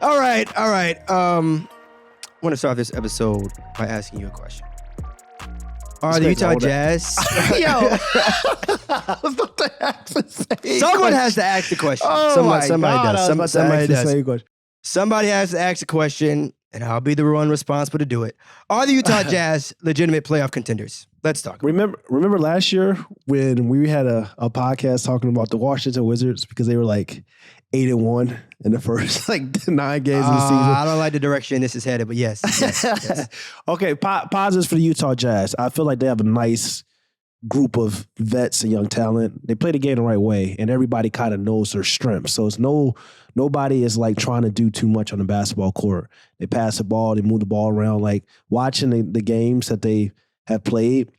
All right. I want to start this episode by asking you a question. Are the Utah Jazz? Yo, I was about to ask the same Someone question. has to ask the question. Oh somebody God, does. Somebody does. Question. Somebody has to ask the question, and I'll be the one responsible to do it. Are the Utah Jazz legitimate playoff contenders? Let's talk. Remember last year when we had a podcast talking about the Washington Wizards because they were like 8-1 in the first like 9 games of the season. I don't like the direction this is headed, but yes. Okay, positives for the Utah Jazz. I feel like they have a nice group of vets and young talent. They play the game the right way, and everybody kind of knows their strengths. So it's nobody is like trying to do too much on the basketball court. They pass the ball, they move the ball around. Like watching the games that they have played,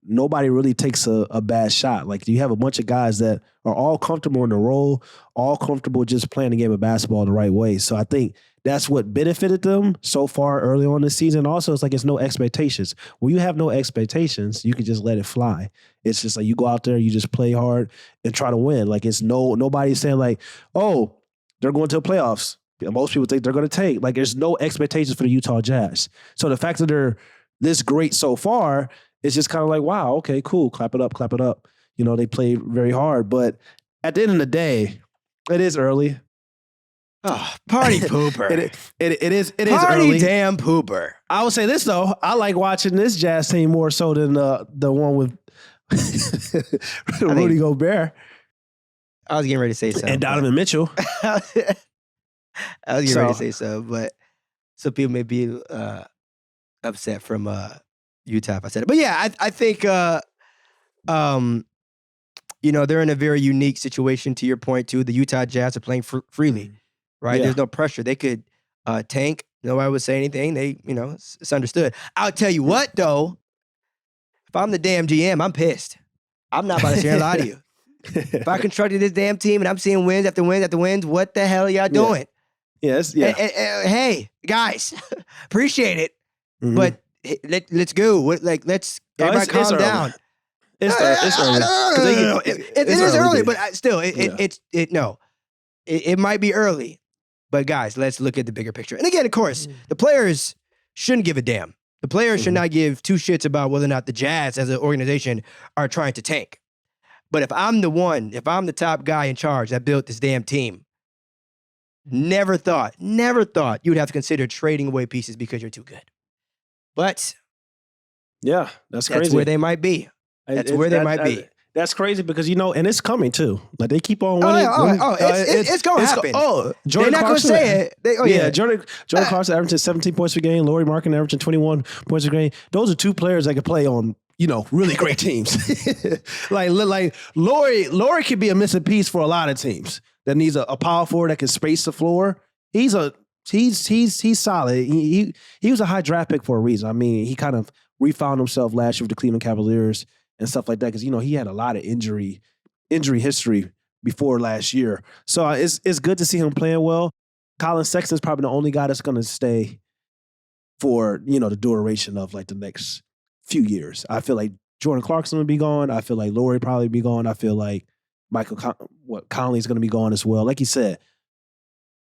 nobody really takes a bad shot. Like you have a bunch of guys that are all comfortable in the role, all comfortable just playing the game of basketball the right way. So I think that's what benefited them so far early on this season. Also, it's like it's no expectations. When you have no expectations, you can just let it fly. It's just like you go out there, you just play hard and try to win. Like it's nobody's saying like, oh, they're going to the playoffs. Most people think they're going to take. Like there's no expectations for the Utah Jazz. So the fact that they're this great so far, it's just kind of like, wow, okay, cool. Clap it up. You know, they played very hard. But at the end of the day, it is early. Oh, party pooper. It is party early. Damn pooper. I would say this, though. I like watching this Jazz team more so than the one with Rudy Gobert. I was getting ready to say something. And Donovan Mitchell. I was getting ready to say something, but some people may be upset from Utah if I said it. But yeah, I think they're in a very unique situation. To your point, too, the Utah Jazz are playing freely, right? Yeah. There's no pressure. They could tank. Nobody would say anything. They, it's understood. I'll tell you what, though. If I'm the damn GM, I'm pissed. I'm not about to share a lie to you. If I constructed this damn team and I'm seeing wins after wins after wins, what the hell are y'all doing? Yes. Hey, guys, appreciate it, Mm-hmm. but let's go. Let's everybody calm down. It's early. It is early, but still, it might be early. But guys, let's look at the bigger picture. And again, of course, the players shouldn't give a damn. The players should not give two shits about whether or not the Jazz as an organization are trying to tank. But if I'm the top guy in charge that built this damn team, never thought you would have to consider trading away pieces because you're too good. But yeah, that's crazy. That's where they might be. That's where they might be. That's crazy because, and it's coming too. Like they keep on winning. It's going to happen. Jordan They're not going to say it. Jordan Clarkson averaging 17 points per game. Lauri Markkanen averaging 21 points per game. Those are two players that can play on, really great teams. like Lauri could be a missing piece for a lot of teams that needs a power forward that can space the floor. He's solid. He was a high draft pick for a reason. I mean, he kind of refound himself last year with the Cleveland Cavaliers and stuff like that because he had a lot of injury history before last year. So it's good to see him playing well. Colin Sexton's probably the only guy that's going to stay for the duration of like the next few years. I feel like Jordan Clarkson will be gone. I feel like Lauri probably be gone. I feel like Conley's going to be gone as well. Like you said,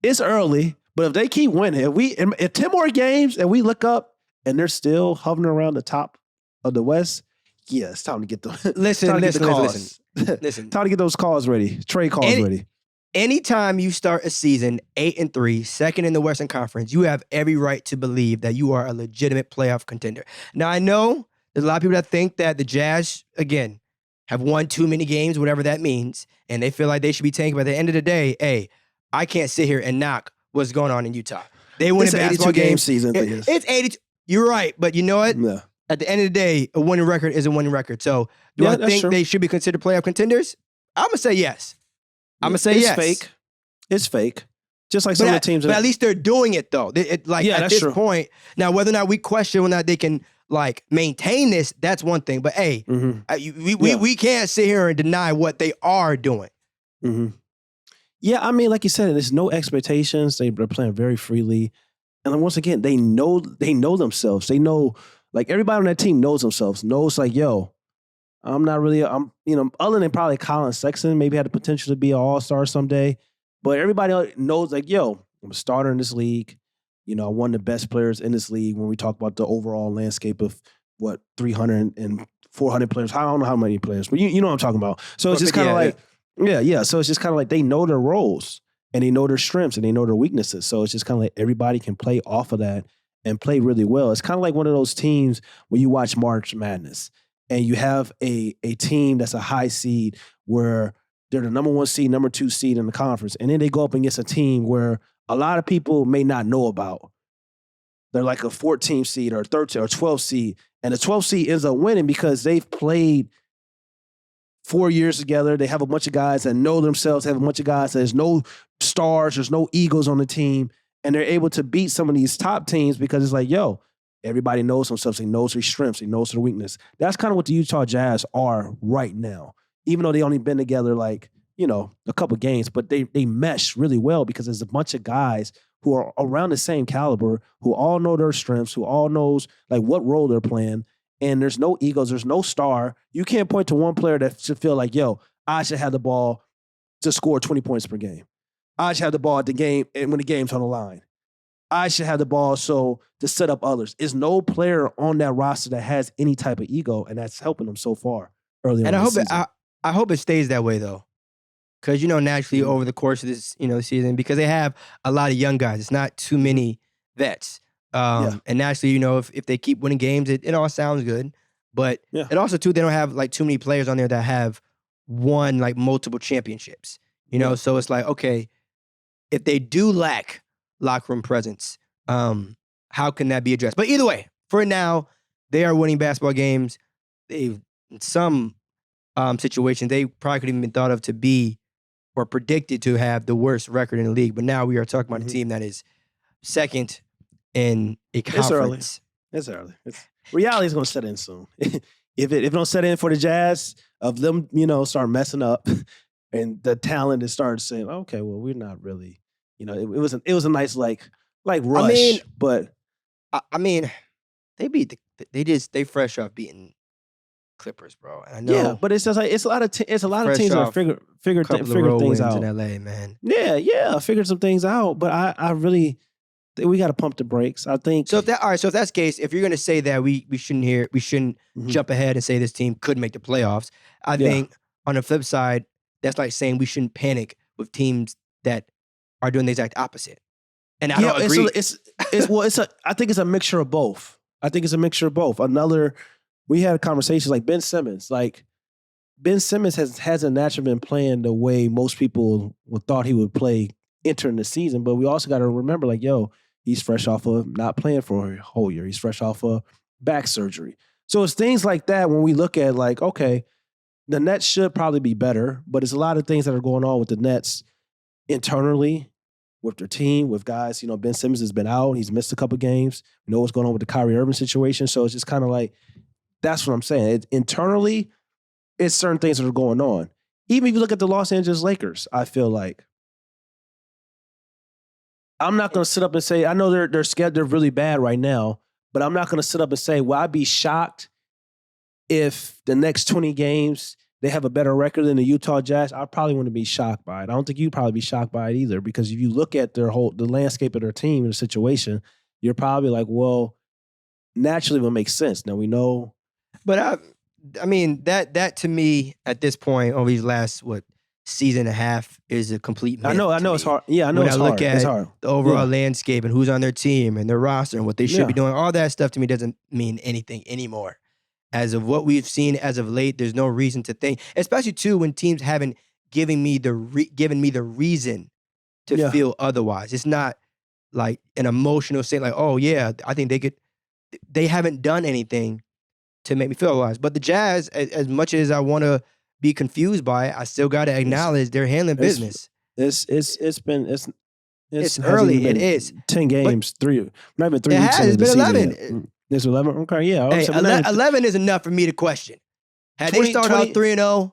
it's early, but if they keep winning, if 10 more games and we look up and they're still hovering around the top of the West, yeah, it's time to get the listen. Time to get those calls ready, trade calls ready. Anytime you start a season 8-3, second in the Western Conference, you have every right to believe that you are a legitimate playoff contender. Now I know there's a lot of people that think that the Jazz, again, have won too many games, whatever that means, and they feel like they should be tanking. But at the end of the day, hey, I can't sit here and knock what's going on in Utah. They win a basketball game season. It's 82. You're right, but you know what? Yeah. At the end of the day, a winning record is a winning record. So do I think they should be considered playoff contenders? I'm going to say yes. It's fake. It's fake. Just like some of the teams. But at least they're doing it, though. At this point, now whether or not we question whether or not they can maintain this, that's one thing. But hey, we can't sit here and deny what they are doing. Mm-hmm. Yeah, I mean, like you said, there's no expectations. They're playing very freely. And then once again, they know themselves. They know, like everybody on that team knows themselves. Knows like, yo, other than probably Colin Sexton, maybe had the potential to be an all-star someday. But everybody knows like, yo, I'm a starter in this league. You know, I'm one of the best players in this league when we talk about the overall landscape of 300 and 400 players. I don't know how many players, but you know what I'm talking about. So it's just kind of like, yeah. So it's just kind of like they know their roles and they know their strengths and they know their weaknesses. So it's just kind of like everybody can play off of that and play really well. It's kind of like one of those teams when you watch March Madness and you have a team that's a high seed where they're the number 1 seed, number 2 seed in the conference, and then they go up against a team where a lot of people may not know about. They're like a 14 seed or 13 or 12 seed, and the 12 seed ends up winning because they've played 4 years together. They have a bunch of guys that know themselves, have a bunch of guys that there's no stars, there's no egos on the team, and they're able to beat some of these top teams because it's like, yo, everybody knows themselves. He knows their strengths. He knows their weakness. That's kind of what the Utah Jazz are right now, even though they only been together like, you know, a couple games, but they mesh really well because there's a bunch of guys who are around the same caliber, who all know their strengths, who all knows like what role they're playing, and there's no egos, there's no star. You can't point to one player that should feel like, yo, I should have the ball to score 20 points per game. I should have the ball at the game and when the game's on the line. I should have the ball to set up others. There's no player on that roster that has any type of ego, and that's helping them so far early on. And I hope it stays that way though. Because, you know, naturally over the course of this, you know, season, because they have a lot of young guys. It's not too many vets. And naturally, you know, if they keep winning games, it all sounds good. But it also, too, they don't have, like, too many players on there that have won, like, multiple championships. You know, so it's like, okay, if they do lack locker room presence, how can that be addressed? But either way, for now, they are winning basketball games. In some situations, they probably could have even been thought of to be or predicted to have the worst record in the league. But now we are talking about a team that is second in a conference. It's early. Reality is going to set in soon. If it don't set in for the Jazz, of them, you know, start messing up and the talent is starting saying, okay, well, we're not really, you know, it was a nice like rush. I mean, they fresh off beating Clippers, bro. And I know. Yeah, but it's just like it's a lot of teams that figure things out in LA, man. Yeah, figured some things out. But I really we got to pump the brakes. I think. So if that's the case, if you're going to say that we shouldn't jump ahead and say this team could make the playoffs, I think on the flip side, that's like saying we shouldn't panic with teams that are doing the exact opposite. And I don't agree. I think it's a mixture of both. We had conversations like Ben Simmons. Like Ben Simmons hasn't naturally been playing the way most people thought he would play entering the season. But we also got to remember, like, yo, he's fresh off of not playing for a whole year. He's fresh off of back surgery. So it's things like that when we look at like, okay, the Nets should probably be better, but it's a lot of things that are going on with the Nets internally, with their team, with guys. You know, Ben Simmons has been out. He's missed a couple games. We know what's going on with the Kyrie Irving situation. So it's just kind of like, that's what I'm saying. Internally, it's certain things that are going on. Even if you look at the Los Angeles Lakers, I feel like I'm not going to sit up and say, I know they're scared, they're really bad right now, but I'm not going to sit up and say, well, I'd be shocked if the next 20 games they have a better record than the Utah Jazz. I probably wouldn't be shocked by it. I don't think you'd probably be shocked by it either, because if you look at the landscape of their team and the situation, you're probably like, well, naturally it will make sense. Now we know. But I mean, that to me at this point over these last season and a half is a complete myth. I know it's hard. Yeah, I know it's hard. It's hard. The overall landscape and who's on their team and their roster and what they should be doing, all that stuff to me doesn't mean anything anymore. As of what we've seen as of late, there's no reason to think, especially too when teams haven't given me the reason to feel otherwise. It's not like an emotional state like, oh yeah, I think they haven't done anything to make me feel otherwise. But the Jazz, as much as I want to be confused by it, I still got to acknowledge they're handling business. It's early. It is 10 games, but 3. Not even 3 it weeks. It's been 11. It's 11. Okay, yeah. Hey, 11 is enough for me to question. Had they started out 3-0,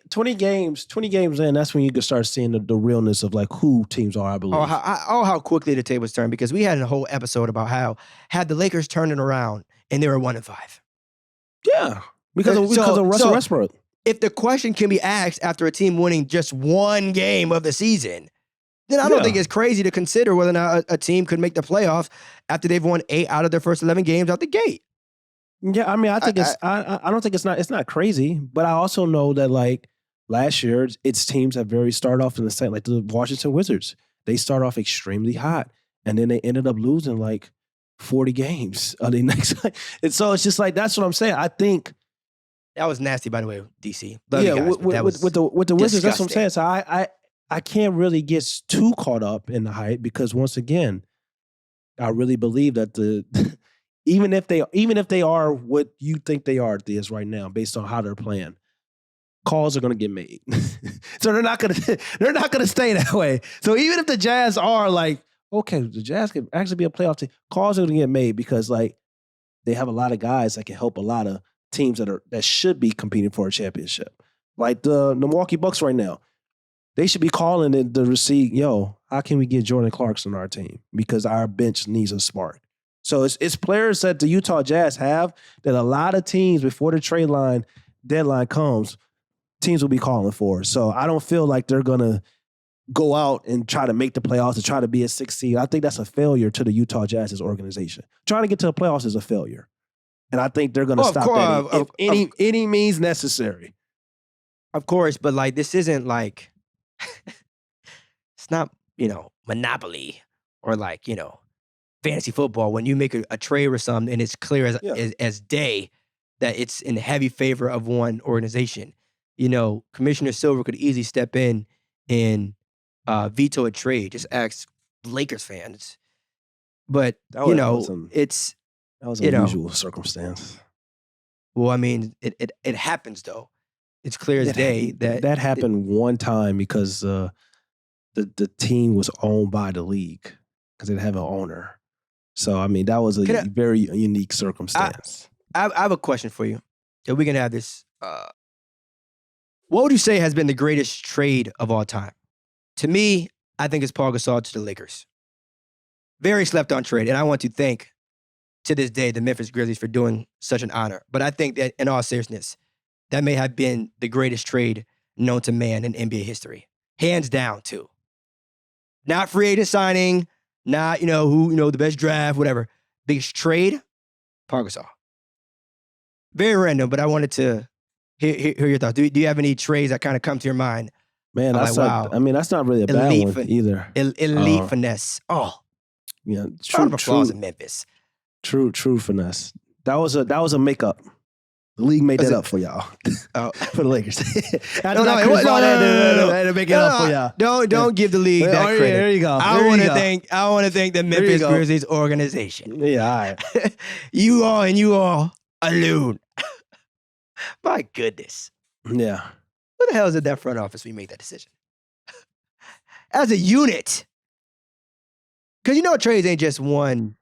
20 games in, that's when you can start seeing the realness of like who teams are, I believe. How quickly the tables turn, because we had a whole episode about how had the Lakers turned it around and they were 1-5. Yeah, because of Russell Westbrook. If the question can be asked after a team winning just one game of the season, then I don't think it's crazy to consider whether or not a team could make the playoffs after they've won 8 out of their first 11 games out the gate. Yeah, I mean, I think I don't think it's not crazy, but I also know that like last year, it's teams that started off in the same, like the Washington Wizards. They start off extremely hot, and then they ended up losing like 40 games on the next. And so it's just like that's what I'm saying. I think that was nasty, by the way, DC. With the Wizards, that's what I'm saying. So I can't really get too caught up in the hype because once again, I really believe that even if they are what you think they are right now, based on how they're playing, calls are going to get made. So they're not going to stay that way. So even if the Jazz are like, okay, the Jazz can actually be a playoff team, calls are going to get made because like they have a lot of guys that can help a lot of teams that should be competing for a championship. Like the Milwaukee Bucks right now, they should be calling it to receive, how can we get Jordan Clarkson on our team? Because our bench needs a spark. So it's players that the Utah Jazz have that a lot of teams before the trade deadline comes, teams will be calling for. So I don't feel like they're going to go out and try to make the playoffs and try to be a 6th seed. I think that's a failure to the Utah Jazz's organization. Trying to get to the playoffs is a failure. And I think they're going to stop that any means necessary. Of course, but like this isn't like it's not, Monopoly or like, fantasy football when you make a trade or something and it's clear as day that it's in heavy favor of one organization. Commissioner Silver could easily step in and veto a trade. Just ask Lakers fans. But, that was an unusual circumstance. Well, I mean, it happens though. It's clear as day that happened one time because the team was owned by the league because they didn't have an owner. So, I mean, that was a very unique circumstance. I have a question for you. If we can have this. What would you say has been the greatest trade of all time? To me, I think it's Paul Gasol to the Lakers. Very slept on trade. And I want to thank, to this day, the Memphis Grizzlies for doing such an honor. But I think that, in all seriousness, that may have been the greatest trade known to man in NBA history. Hands down, too. Not free agent signing, not, the best draft, whatever. Biggest trade, Paul Gasol. Very random, but I wanted to hear your thoughts. Do you have any trades that kind of come to your mind? Man, that's not really a bad one either. Elite finesse. Oh. Yeah, round of applause in Memphis. True finesse. That was a makeup. The league made that up for y'all. For the Lakers. No, make it up for y'all. Don't give the league that credit. There you go. I want to thank the Memphis Grizzlies organization. Yeah, all right. You all alone. My goodness. Yeah. What the hell is it that front office we make that decision? As a unit. Because trades ain't just one.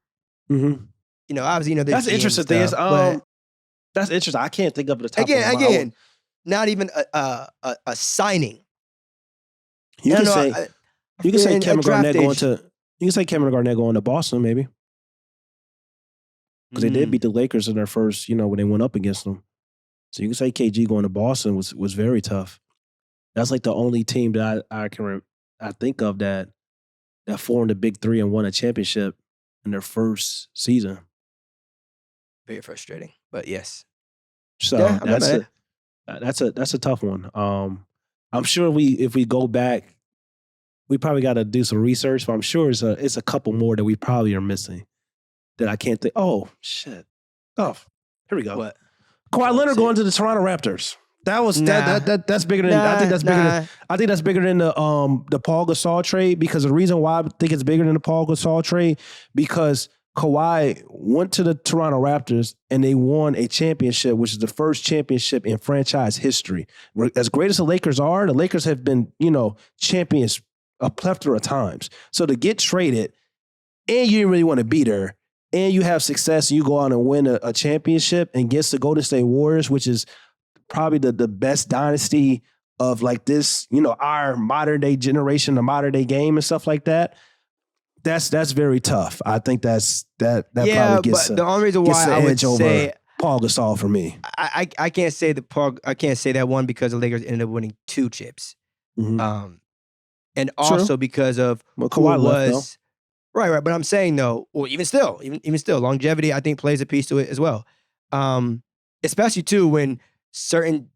Mm-hmm. Obviously, there's that's interesting thing is, that's interesting. I can't think of the top again, not even a signing. You can say Kevin Garnett going to Boston, maybe. Because they did beat the Lakers in their first, when they went up against them. So you can say KG going to Boston was very tough. That's like the only team that I think of that formed a big three and won a championship in their first season. Very frustrating, but yes. So that's a tough one. I'm sure if we go back, we probably got to do some research. But I'm sure it's a couple more that we probably are missing that I can't think. Oh shit! Oh, here we go. What? Kawhi Leonard going to the Toronto Raptors. That was that's bigger than I think that's bigger than I think that's bigger than the Paul Gasol trade because the reason why I think it's bigger than the Paul Gasol trade because Kawhi went to the Toronto Raptors and they won a championship, which is the first championship in franchise history. As great as the Lakers are, the Lakers have been, champions a plethora of times. So to get traded and you didn't really want to beat her and you have success and you go out and win a championship against the Golden State Warriors, which is probably the best dynasty of like this, our modern day generation, the modern day game and stuff like that. That's very tough. I think that probably gets the only reason why I would say Paul Gasol for me. I can't say I can't say that one because the Lakers ended up winning 2 chips. Mm-hmm. and also because of who Kawhi it left, was. Right. But I'm saying though, well, even still, longevity I think plays a piece to it as well. Especially too when certain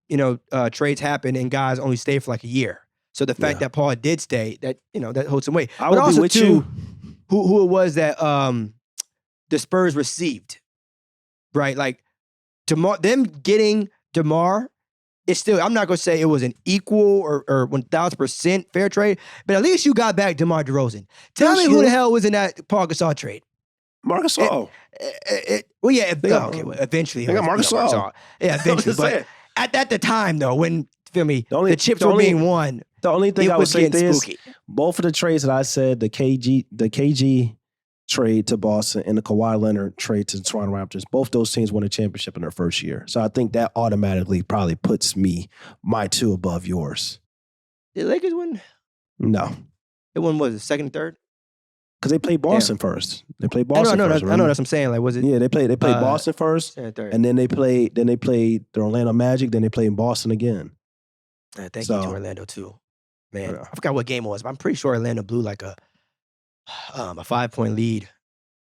trades happen and guys only stay for like a year. So the fact that Paul did stay, that that holds some weight. I but would also be with too, you. who it was that the Spurs received, right? Like them getting DeMar. It's still, I'm not going to say it was an equal or 1,000% fair trade, but at least you got back DeMar DeRozan. Tell me who the hell was in that Paul Gasol trade? Marcus Gasol. Well, yeah, eventually. They got Marcus Gasol. Yeah, eventually. But at the time, though, when, feel me, the chips were being won, the only thing I would say is both of the trades that I said, the KG trade to Boston and the Kawhi Leonard trade to the Toronto Raptors, both those teams won a championship in their first year. So I think that automatically probably puts my two above yours. Did Lakers win? No. It won, was it second and third? Because they played Boston first. They played Boston first. I know that's what I'm saying. Like, was it? Yeah, they played Boston first, and then they played the Orlando Magic, then they played Boston again. Thank you to Orlando too. Man, I forgot what game it was, but I'm pretty sure Orlando blew like a 5-point lead,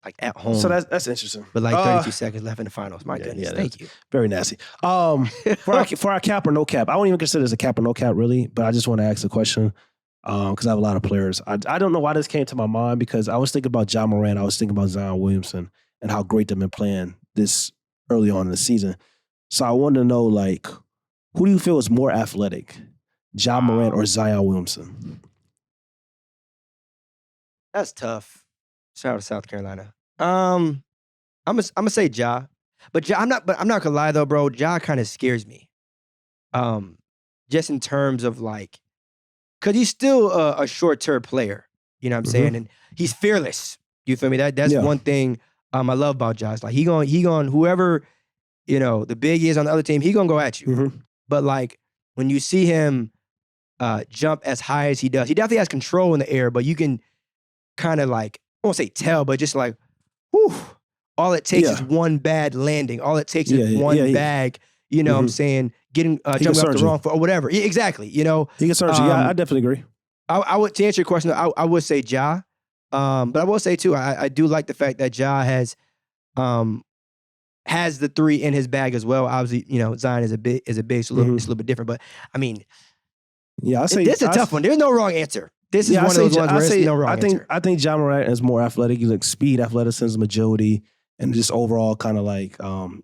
like at home. So that's interesting. But like 32 seconds left in the finals. My goodness, thank you. Very nasty. For our cap or no cap, I won't even consider this a cap or no cap really, but I just want to ask a question because I have a lot of players. I don't know why this came to my mind because I was thinking about Ja Morant, I was thinking about Zion Williamson and how great they've been playing this early on in the season. So I wanted to know, like, who do you feel is more athletic, Ja Morant or Zion Williamson? That's tough. Shout out to South Carolina. I'm gonna say Ja, but Ja, I'm not gonna lie though, bro. Ja kind of scares me. Just in terms of like, cause he's still a short-term player. You know what I'm saying? And he's fearless. You feel me? That's one thing I love about Ja. It's like he going whoever the big is on the other team, he gonna go at you. But like when you see him jump as high as he does, he definitely has control in the air. But you can kind of like, I won't say tell, but just like, whew, all it takes is one bad landing. All it takes is one bag, what I'm saying, getting jumping off the wrong foot or whatever. Yeah, exactly, He can search you. Yeah, I definitely agree. I would, to answer your question, I would say Ja. But I will say too, I do like the fact that Ja has the three in his bag as well. Obviously, Zion is a big, so it's a little bit different. But I mean, this is a tough one. There's no wrong answer. This is one of those ones where there's no wrong answer. I think Ja Morant is more athletic. He's like speed, athleticism, agility, and just overall kind of like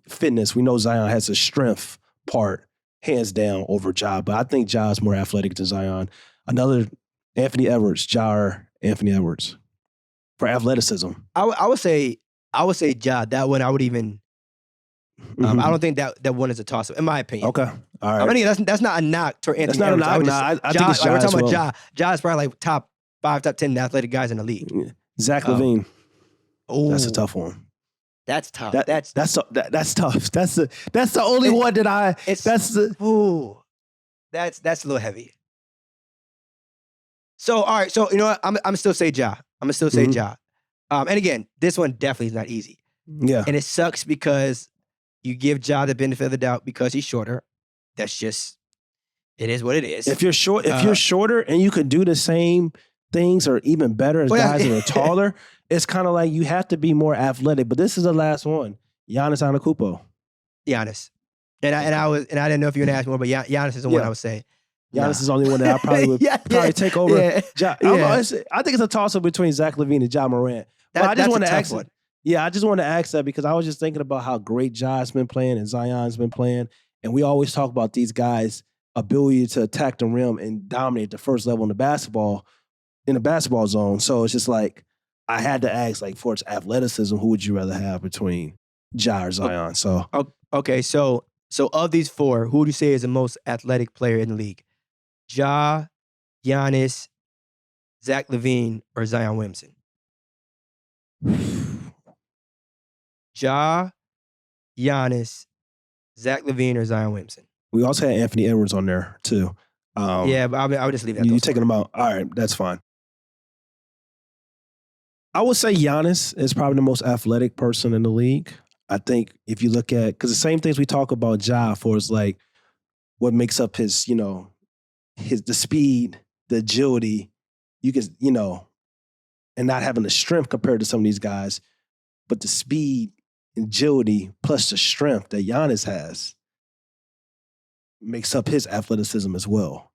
fitness. We know Zion has a strength part, hands down, over Ja, but I think Ja is more athletic than Zion. Another Anthony Edwards, Ja or Anthony Edwards for athleticism. I would say Ja. That one I would even. I don't think that one is a toss-up, in my opinion. Okay. All right. I mean, that's not a knock toward Anthony Edwards. That's not a knock. I think it's Ja we're talking as well. about Ja. Ja is probably like top 5, top 10 athletic guys in the league. Zach LaVine. Oh, that's a tough one. That's tough. That's tough. That's the only one that I. That's a little heavy. So all right. So you know what? I'm still say Ja. I'm gonna still say Ja. And again, this one definitely is not easy. Yeah. And it sucks because you give Ja the benefit of the doubt because he's shorter. That's just, it is what it is. If you're shorter and you could do the same things or even better as guys that are taller, it's kind of like you have to be more athletic. But this is the last one. Giannis Antetokounmpo. Giannis. And I didn't know if you were gonna ask more, but Giannis is the one I would say. Giannis is the only one that I probably would take over. I think it's a toss-up between Zach LaVine and Ja Morant. But I just want to ask one. Yeah, I just want to ask that because I was just thinking about how great Ja's been playing and Zion's been playing. And we always talk about these guys' ability to attack the rim and dominate the first level in the basketball zone. So it's just like, I had to ask, like, for its athleticism, who would you rather have between Ja or Zion? So okay, so of these four, who would you say is the most athletic player in the league? Ja, Giannis, Zach LaVine, or Zion Williamson? Ja, Giannis, Zach LaVine, or Zion Williamson? We also had Anthony Edwards on there too. Yeah, but I would just leave that. You taking them out? All right, that's fine. I would say Giannis is probably the most athletic person in the league. I think if you look at, because the same things we talk about Ja for is like what makes up his, the speed, the agility, you can, and not having the strength compared to some of these guys, but the speed, agility, plus the strength that Giannis has makes up his athleticism as well.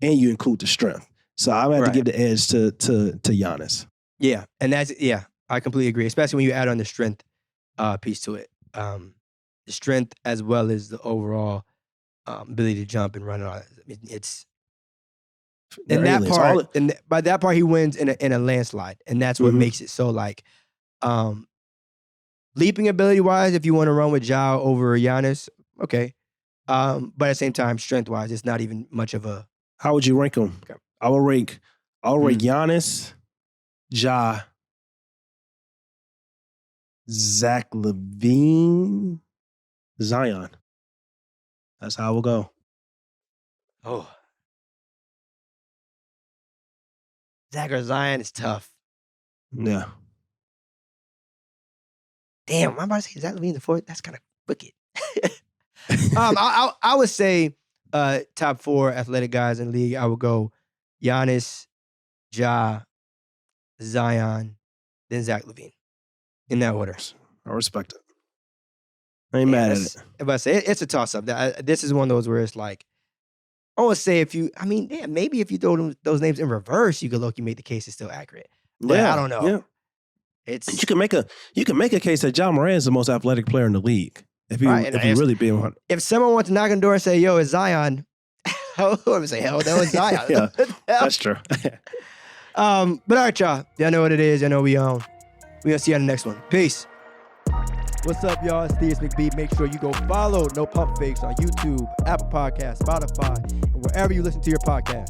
And you include the strength. So I'm going to have to give the edge to Giannis. Yeah, and I completely agree, especially when you add on the strength piece to it. The strength as well as the overall ability to jump and run. It's and that part, and by that part, he wins in a landslide, and that's what makes it so like leaping ability wise. If you want to run with Ja over Giannis, okay, but at the same time, strength wise, it's not even much of a. How would you rank them? Okay. I'll rank Giannis, Ja, Zach LaVine, Zion. That's how we'll go. Oh. Zach or Zion is tough. Yeah. Damn, I'm about to say Zach LaVine the fourth. That's kind of wicked. I would say top 4 athletic guys in the league. I would go Giannis, Ja, Zion, then Zach LaVine. In that order. I respect it. I ain't mad at it. If I say it's a toss-up. This is one of those where it's like, I would say maybe if you throw those names in reverse, you could look, you make the case is still accurate. But I don't know. Yeah. You can make a case that John Moran is the most athletic player in the league. If you really being one. If someone wants to knock on the door and say, "Yo, it's Zion," I would say, "Hell, that was Zion." Yeah, that's true. But all right, y'all. Y'all know what it is. Y'all know we gonna see you on the next one. Peace. What's up, y'all? It's Theus McBee. Make sure you go follow No Pump Fakes on YouTube, Apple Podcasts, Spotify, and wherever you listen to your podcasts.